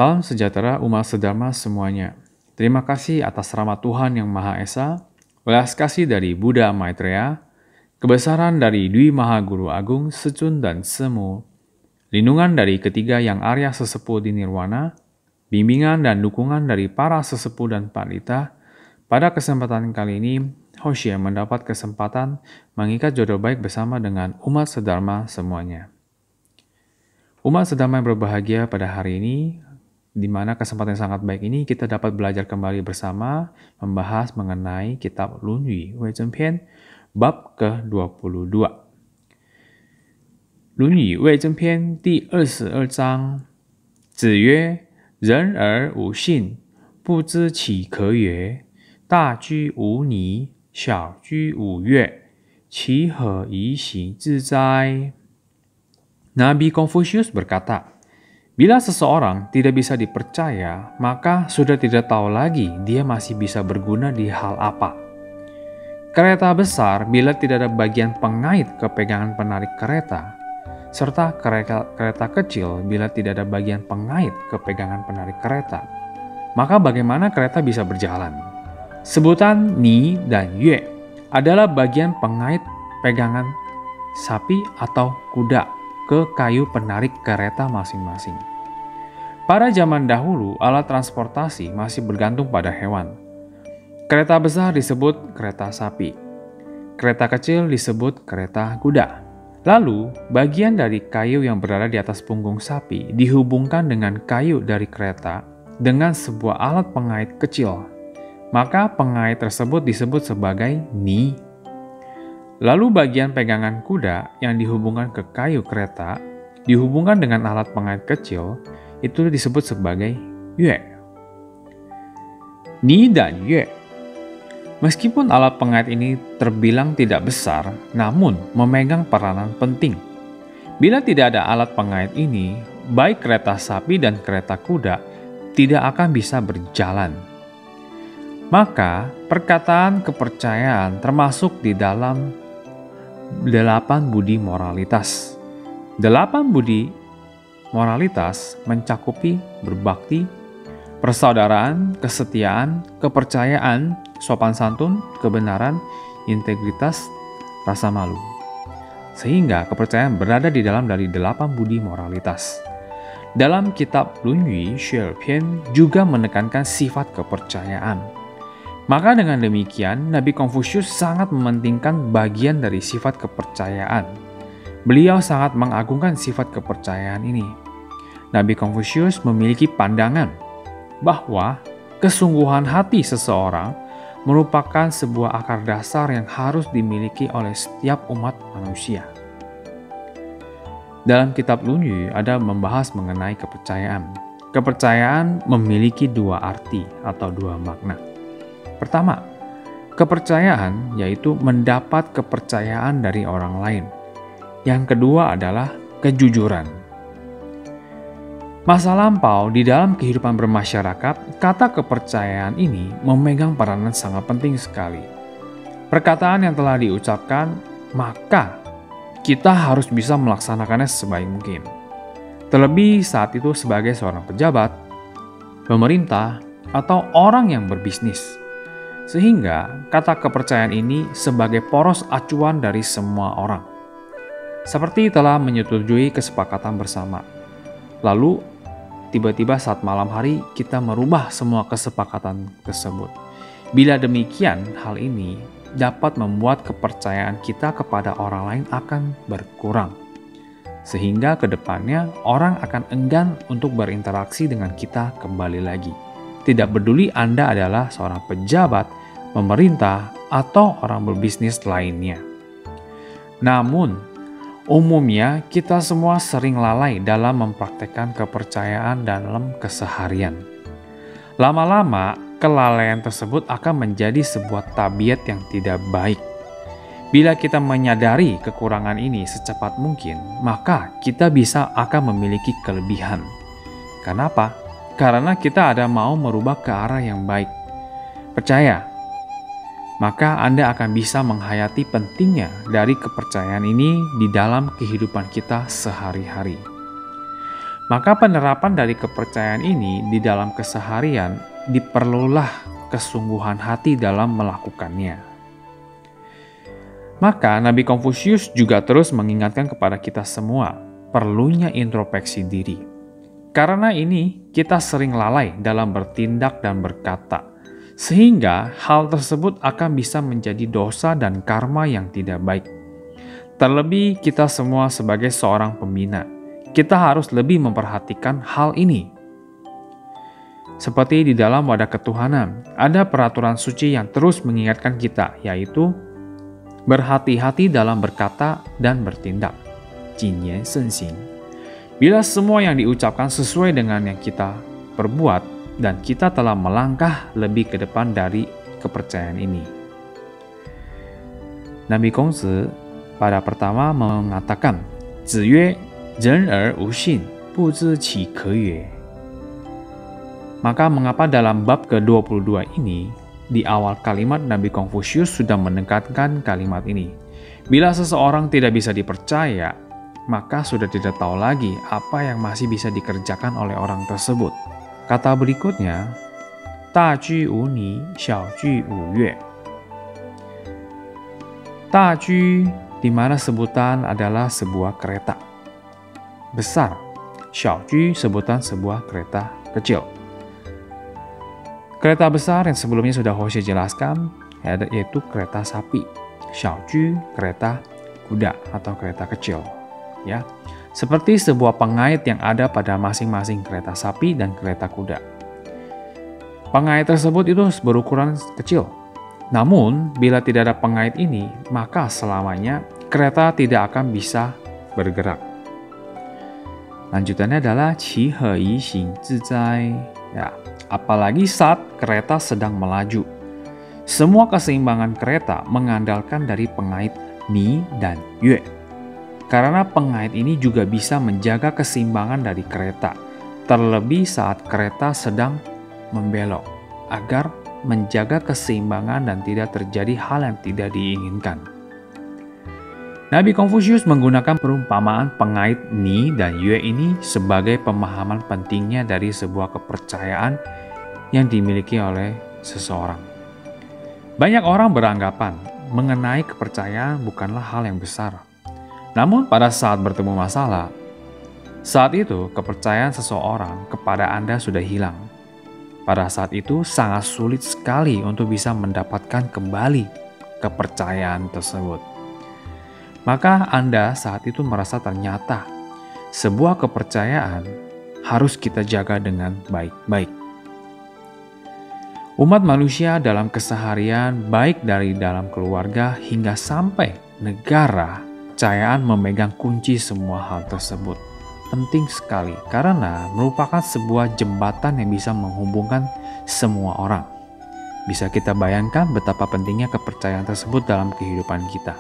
Salam sejahtera umat sedharma semuanya. Terima kasih atas rahmat Tuhan Yang Maha Esa, belas kasih dari Buddha Maitreya, kebesaran dari Dwi Maha Guru Agung Secun dan Semu, lindungan dari ketiga yang Arya sesepuh di Nirwana, bimbingan dan dukungan dari para sesepuh dan pandita. Pada kesempatan kali ini, Hoshia mendapat kesempatan mengikat jodoh baik bersama dengan umat sedharma semuanya. Umat sedharma yang berbahagia pada hari ini, di mana kesempatan yang sangat baik ini kita dapat belajar kembali bersama membahas mengenai kitab Lunyu Weizhenpian bab ke-22. Lunyu Weizhenpian 第22章 子曰：人而无信，不知其可也。大居无泥，小居无月，其何以喜之哉？ Nabi Confucius berkata, bila seseorang tidak bisa dipercaya, maka sudah tidak tahu lagi dia masih bisa berguna di hal apa. Kereta besar bila tidak ada bagian pengait ke pegangan penarik kereta, serta kereta kecil bila tidak ada bagian pengait ke pegangan penarik kereta, maka bagaimana kereta bisa berjalan? Sebutan ni dan yue adalah bagian pengait pegangan sapi atau kuda ke kayu penarik kereta masing-masing. Pada zaman dahulu, alat transportasi masih bergantung pada hewan. Kereta besar disebut kereta sapi. Kereta kecil disebut kereta kuda. Lalu, bagian dari kayu yang berada di atas punggung sapi dihubungkan dengan kayu dari kereta dengan sebuah alat pengait kecil. Maka pengait tersebut disebut sebagai ni. Lalu bagian pegangan kuda yang dihubungkan ke kayu kereta dihubungkan dengan alat pengait kecil, itu disebut sebagai yue. Ni dan yue. Meskipun alat pengait ini terbilang tidak besar, namun memegang peranan penting. Bila tidak ada alat pengait ini, baik kereta sapi dan kereta kuda tidak akan bisa berjalan. Maka, perkataan kepercayaan termasuk di dalam 8 budi moralitas. 8 budi moralitas mencakupi berbakti, persaudaraan, kesetiaan, kepercayaan, sopan santun, kebenaran, integritas, rasa malu. Sehingga kepercayaan berada di dalam dari 8 budi moralitas. Dalam kitab Lunyu Weizhenpian juga menekankan sifat kepercayaan. Maka dengan demikian, Nabi Confucius sangat mementingkan bagian dari sifat kepercayaan. Beliau sangat mengagungkan sifat kepercayaan ini. Nabi Confucius memiliki pandangan bahwa kesungguhan hati seseorang merupakan sebuah akar dasar yang harus dimiliki oleh setiap umat manusia. Dalam kitab Lunyu ada membahas mengenai kepercayaan. Kepercayaan memiliki 2 arti atau 2 makna. Pertama, kepercayaan yaitu mendapat kepercayaan dari orang lain. Yang kedua adalah kejujuran. Masa lampau di dalam kehidupan bermasyarakat, kata kepercayaan ini memegang peranan sangat penting sekali. Perkataan yang telah diucapkan, maka kita harus bisa melaksanakannya sebaik mungkin. Terlebih saat itu sebagai seorang pejabat, pemerintah, atau orang yang berbisnis. Sehingga kata kepercayaan ini sebagai poros acuan dari semua orang. Seperti telah menyetujui kesepakatan bersama. Lalu, tiba-tiba saat malam hari kita merubah semua kesepakatan tersebut. Bila demikian, hal ini dapat membuat kepercayaan kita kepada orang lain akan berkurang. Sehingga ke depannya orang akan enggan untuk berinteraksi dengan kita kembali lagi. Tidak peduli Anda adalah seorang pejabat, pemerintah, atau orang berbisnis lainnya. Namun, umumnya kita semua sering lalai dalam mempraktekkan kepercayaan dalam keseharian. Lama-lama, kelalaian tersebut akan menjadi sebuah tabiat yang tidak baik. Bila kita menyadari kekurangan ini secepat mungkin, maka kita bisa akan memiliki kelebihan. Kenapa? Karena kita ada mau merubah ke arah yang baik. Percaya, maka Anda akan bisa menghayati pentingnya dari kepercayaan ini di dalam kehidupan kita sehari-hari. Maka penerapan dari kepercayaan ini di dalam keseharian diperlulah kesungguhan hati dalam melakukannya. Maka Nabi Konfusius juga terus mengingatkan kepada kita semua perlunya introspeksi diri. Karena ini kita sering lalai dalam bertindak dan berkata, sehingga hal tersebut akan bisa menjadi dosa dan karma yang tidak baik. Terlebih kita semua sebagai seorang pembina, kita harus lebih memperhatikan hal ini. Seperti di dalam wadah ketuhanan, ada peraturan suci yang terus mengingatkan kita, yaitu berhati-hati dalam berkata dan bertindak. Jinyan Senxing. Bila semua yang diucapkan sesuai dengan yang kita perbuat, dan kita telah melangkah lebih ke depan dari kepercayaan ini. Nabi Gongzi pada pertama mengatakan, Zi yue, ren er wu xin, bu zi qi ke yue. Maka mengapa dalam bab ke-22 ini, di awal kalimat Nabi Konfusius sudah menekankan kalimat ini. Bila seseorang tidak bisa dipercaya, maka sudah tidak tahu lagi apa yang masih bisa dikerjakan oleh orang tersebut. Kata berikutnya, Da ju wu ni, xiao ju wu yue. Da ju di mana sebutan adalah sebuah kereta besar. Xiao ju sebutan sebuah kereta kecil. Kereta besar yang sebelumnya sudah Hoshe jelaskan yaitu kereta sapi. Xiao ju kereta kuda atau kereta kecil. Ya, seperti sebuah pengait yang ada pada masing-masing kereta sapi dan kereta kuda. Pengait tersebut itu berukuran kecil. Namun, bila tidak ada pengait ini, maka selamanya kereta tidak akan bisa bergerak. Lanjutannya adalah qi he yi xing zi zai. Ya, apalagi saat kereta sedang melaju. Semua keseimbangan kereta mengandalkan dari pengait ni dan yue. Karena pengait ini juga bisa menjaga keseimbangan dari kereta, terlebih saat kereta sedang membelok, agar menjaga keseimbangan dan tidak terjadi hal yang tidak diinginkan. Nabi Konfusius menggunakan perumpamaan pengait ni dan yue ini sebagai pemahaman pentingnya dari sebuah kepercayaan yang dimiliki oleh seseorang. Banyak orang beranggapan mengenai kepercayaan bukanlah hal yang besar. Namun pada saat bertemu masalah, saat itu kepercayaan seseorang kepada Anda sudah hilang. Pada saat itu sangat sulit sekali untuk bisa mendapatkan kembali kepercayaan tersebut. Maka Anda saat itu merasa ternyata sebuah kepercayaan harus kita jaga dengan baik-baik. Umat manusia dalam keseharian, baik dari dalam keluarga hingga sampai negara, kepercayaan memegang kunci semua hal tersebut. Penting sekali karena merupakan sebuah jembatan yang bisa menghubungkan semua orang. Bisa kita bayangkan betapa pentingnya kepercayaan tersebut dalam kehidupan kita.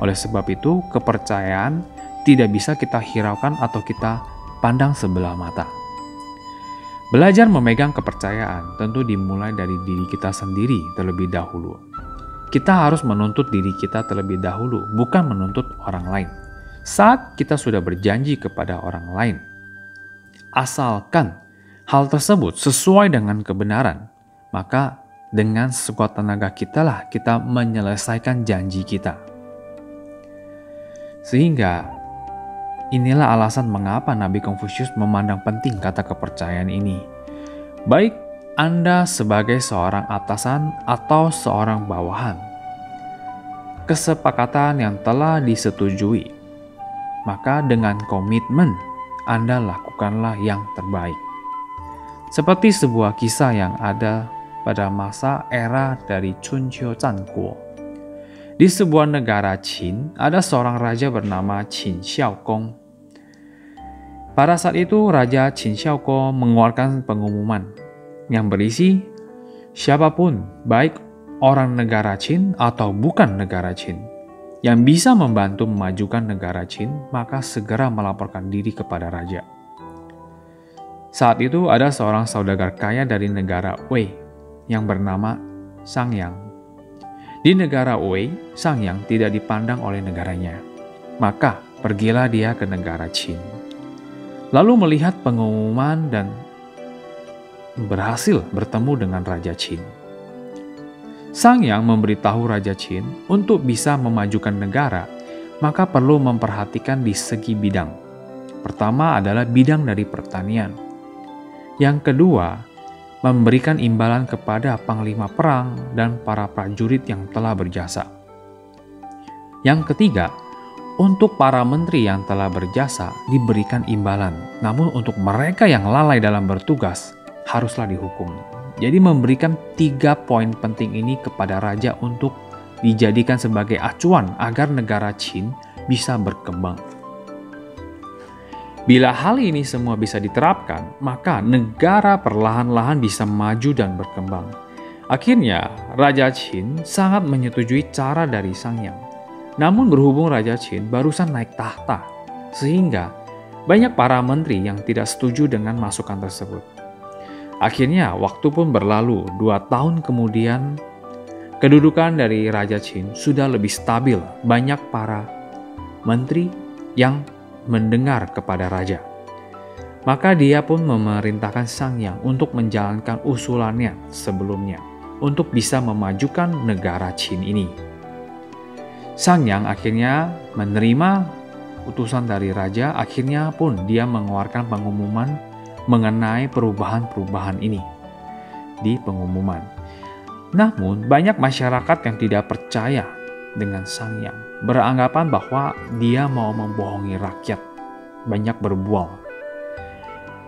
Oleh sebab itu, kepercayaan tidak bisa kita hiraukan atau kita pandang sebelah mata. Belajar memegang kepercayaan tentu dimulai dari diri kita sendiri terlebih dahulu. Kita harus menuntut diri kita terlebih dahulu, bukan menuntut orang lain. Saat kita sudah berjanji kepada orang lain, asalkan hal tersebut sesuai dengan kebenaran, maka dengan sekuat tenaga kita lah kita menyelesaikan janji kita. Sehingga inilah alasan mengapa Nabi Konfusius memandang penting kata kepercayaan ini. Baik Anda sebagai seorang atasan atau seorang bawahan, kesepakatan yang telah disetujui, maka dengan komitmen Anda lakukanlah yang terbaik. Seperti sebuah kisah yang ada pada masa era dari Chunqiu Zhanguo. Di sebuah negara Qin, ada seorang raja bernama Qin Xiaogong. Pada saat itu, Raja Qin Xiaogong mengeluarkan pengumuman yang berisi, siapapun, baik orang negara Qin atau bukan negara Qin, yang bisa membantu memajukan negara Qin, maka segera melaporkan diri kepada raja. Saat itu ada seorang saudagar kaya dari negara Wei yang bernama Sang Yang. Di negara Wei, Sang Yang tidak dipandang oleh negaranya. Maka pergilah dia ke negara Qin. lalu melihat pengumuman dan berhasil bertemu dengan Raja Qin. Sang Yang memberitahu Raja Qin untuk bisa memajukan negara, maka perlu memperhatikan di segi bidang. Pertama adalah bidang dari pertanian. Yang kedua, memberikan imbalan kepada panglima perang dan para prajurit yang telah berjasa. Yang ketiga, untuk para menteri yang telah berjasa diberikan imbalan, namun untuk mereka yang lalai dalam bertugas haruslah dihukum. Jadi memberikan 3 poin penting ini kepada raja untuk dijadikan sebagai acuan agar negara Qin bisa berkembang. Bila hal ini semua bisa diterapkan, maka negara perlahan-lahan bisa maju dan berkembang. Akhirnya, Raja Qin sangat menyetujui cara dari Sang Yang. Namun berhubung Raja Qin barusan naik tahta, sehingga banyak para menteri yang tidak setuju dengan masukan tersebut. Akhirnya, waktu pun berlalu. 2 tahun kemudian, kedudukan dari Raja Qin sudah lebih stabil. Banyak para menteri yang mendengar kepada raja. Maka dia pun memerintahkan Sang Yang untuk menjalankan usulannya sebelumnya untuk bisa memajukan negara Qin ini. Sang Yang akhirnya menerima utusan dari raja. Akhirnya pun dia mengeluarkan pengumuman mengenai perubahan-perubahan ini di pengumuman. Namun banyak masyarakat yang tidak percaya dengan Sang Yang, beranggapan bahwa dia mau membohongi rakyat, banyak berbual.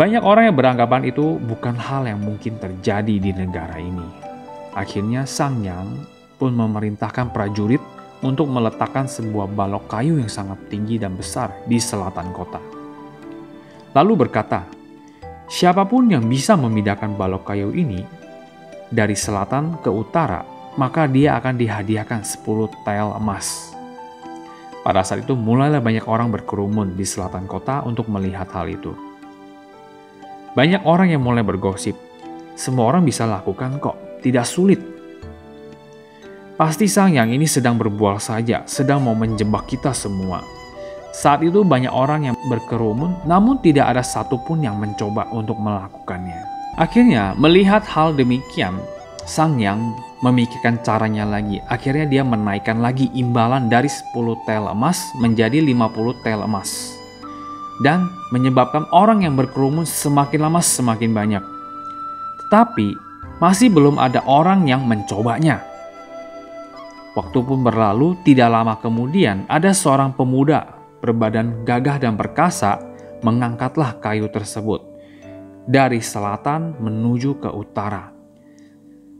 Banyak orang yang beranggapan itu bukan hal yang mungkin terjadi di negara ini. Akhirnya Sang Yang pun memerintahkan prajurit untuk meletakkan sebuah balok kayu yang sangat tinggi dan besar di selatan kota. Lalu berkata, siapapun yang bisa memindahkan balok kayu ini dari selatan ke utara, maka dia akan dihadiahkan 10 tel emas. Pada saat itu mulailah banyak orang berkerumun di selatan kota untuk melihat hal itu. Banyak orang yang mulai bergosip, semua orang bisa lakukan kok, tidak sulit. Pasti Sang Yang ini sedang berbual saja, sedang mau menjebak kita semua. Saat itu banyak orang yang berkerumun, namun tidak ada satupun yang mencoba untuk melakukannya. Akhirnya melihat hal demikian, Sang Yang memikirkan caranya lagi. Akhirnya dia menaikkan lagi imbalan dari 10 tel emas menjadi 50 tel emas. Dan menyebabkan orang yang berkerumun semakin lama semakin banyak. Tetapi masih belum ada orang yang mencobanya. Waktu pun berlalu, tidak lama kemudian ada seorang pemuda berbadan gagah dan perkasa mengangkatlah kayu tersebut dari selatan menuju ke utara.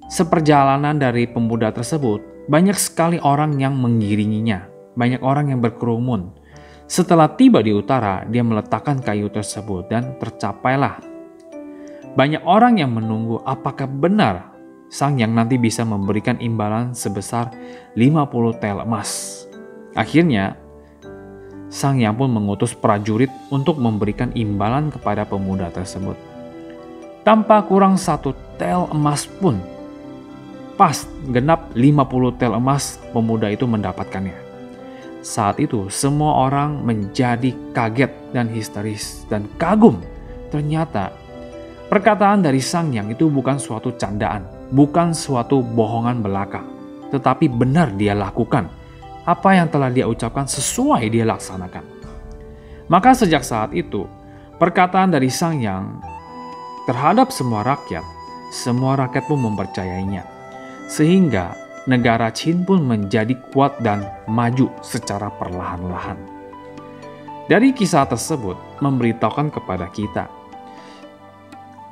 Seperjalanan dari pemuda tersebut, banyak sekali orang yang mengiringinya, banyak orang yang berkerumun. Setelah tiba di utara, dia meletakkan kayu tersebut dan tercapailah. Banyak orang yang menunggu apakah benar Sang Yang nanti bisa memberikan imbalan sebesar 50 tel emas. Akhirnya, Sang Yang pun mengutus prajurit untuk memberikan imbalan kepada pemuda tersebut. Tanpa kurang 1 tel emas pun, pas genap 50 tel emas pemuda itu mendapatkannya. Saat itu semua orang menjadi kaget dan histeris dan kagum. Ternyata perkataan dari Sang Yang itu bukan suatu candaan, bukan suatu bohongan belaka, tetapi benar dia lakukan. Apa yang telah dia ucapkan sesuai dia laksanakan. Maka sejak saat itu, perkataan dari Sang Yang terhadap semua rakyat pun mempercayainya. Sehingga negara Qin pun menjadi kuat dan maju secara perlahan-lahan. Dari kisah tersebut memberitahukan kepada kita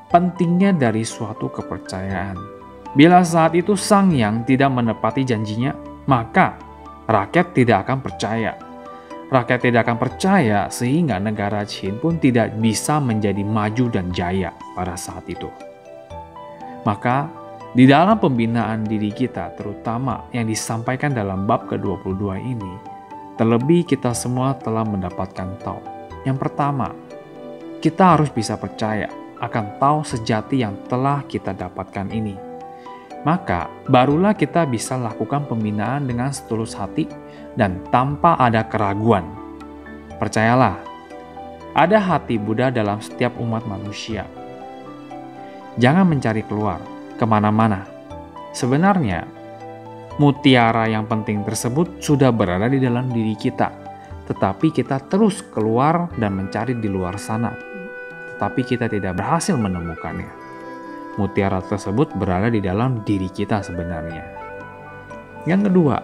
pentingnya dari suatu kepercayaan. Bila saat itu Sang Yang tidak menepati janjinya, maka rakyat tidak akan percaya. Rakyat tidak akan percaya sehingga negara Qin pun tidak bisa menjadi maju dan jaya pada saat itu. Maka di dalam pembinaan diri kita, terutama yang disampaikan dalam bab ke-22 ini, terlebih kita semua telah mendapatkan tahu. Yang pertama, kita harus bisa percaya akan tahu sejati yang telah kita dapatkan ini. Maka barulah kita bisa lakukan pembinaan dengan setulus hati dan tanpa ada keraguan. Percayalah, Ada hati Buddha dalam setiap umat manusia. Jangan mencari keluar kemana-mana. Sebenarnya, mutiara yang penting tersebut sudah berada di dalam diri kita. Tetapi kita terus keluar dan mencari di luar sana. Tetapi kita tidak berhasil menemukannya. Mutiara tersebut berada di dalam diri kita sebenarnya. Yang kedua,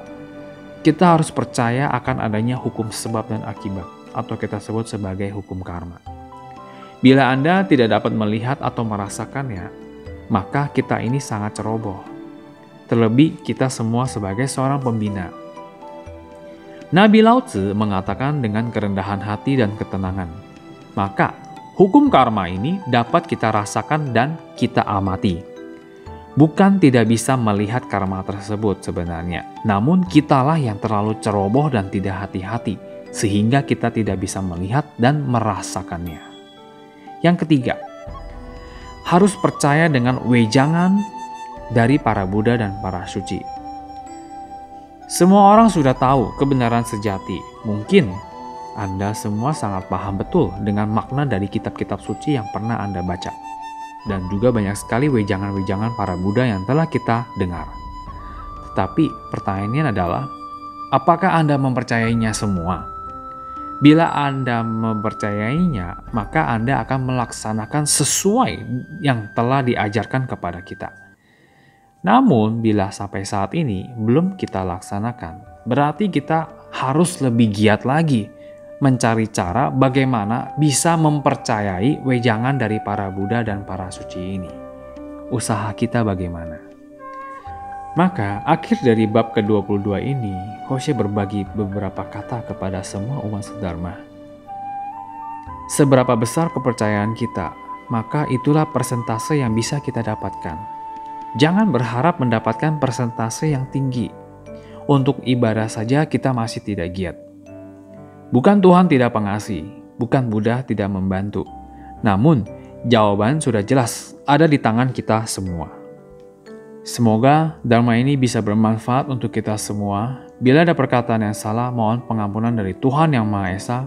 kita harus percaya akan adanya hukum sebab dan akibat, atau kita sebut sebagai hukum karma. Bila Anda tidak dapat melihat atau merasakannya, maka kita ini sangat ceroboh. Terlebih kita semua sebagai seorang pembina. Nabi Lao Tzu mengatakan dengan kerendahan hati dan ketenangan, maka hukum karma ini dapat kita rasakan dan kita amati. Bukan tidak bisa melihat karma tersebut sebenarnya, namun kitalah yang terlalu ceroboh dan tidak hati-hati, sehingga kita tidak bisa melihat dan merasakannya. Yang ketiga, harus percaya dengan wejangan dari para Buddha dan para suci. Semua orang sudah tahu kebenaran sejati. Mungkin Anda semua sangat paham betul dengan makna dari kitab-kitab suci yang pernah Anda baca. Dan juga banyak sekali wejangan-wejangan para Buddha yang telah kita dengar. Tetapi pertanyaannya adalah, apakah Anda mempercayainya semua? Bila Anda mempercayainya, maka Anda akan melaksanakan sesuai yang telah diajarkan kepada kita. Namun, bila sampai saat ini belum kita laksanakan, berarti kita harus lebih giat lagi mencari cara bagaimana bisa mempercayai wejangan dari para Buddha dan para suci ini. Usaha kita bagaimana? Maka, akhir dari bab ke-22 ini, Hoshe berbagi beberapa kata kepada semua umat sedharma. Seberapa besar kepercayaan kita, maka itulah persentase yang bisa kita dapatkan. Jangan berharap mendapatkan persentase yang tinggi. Untuk ibadah saja kita masih tidak giat. Bukan Tuhan tidak pengasih, bukan Buddha tidak membantu. Namun, jawaban sudah jelas ada di tangan kita semua. Semoga Dharma ini bisa bermanfaat untuk kita semua. Bila ada perkataan yang salah, mohon pengampunan dari Tuhan Yang Maha Esa,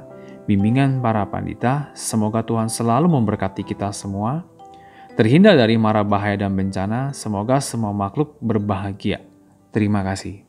bimbingan para pandita. Semoga Tuhan selalu memberkati kita semua, terhindar dari mara bahaya dan bencana. Semoga semua makhluk berbahagia. Terima kasih.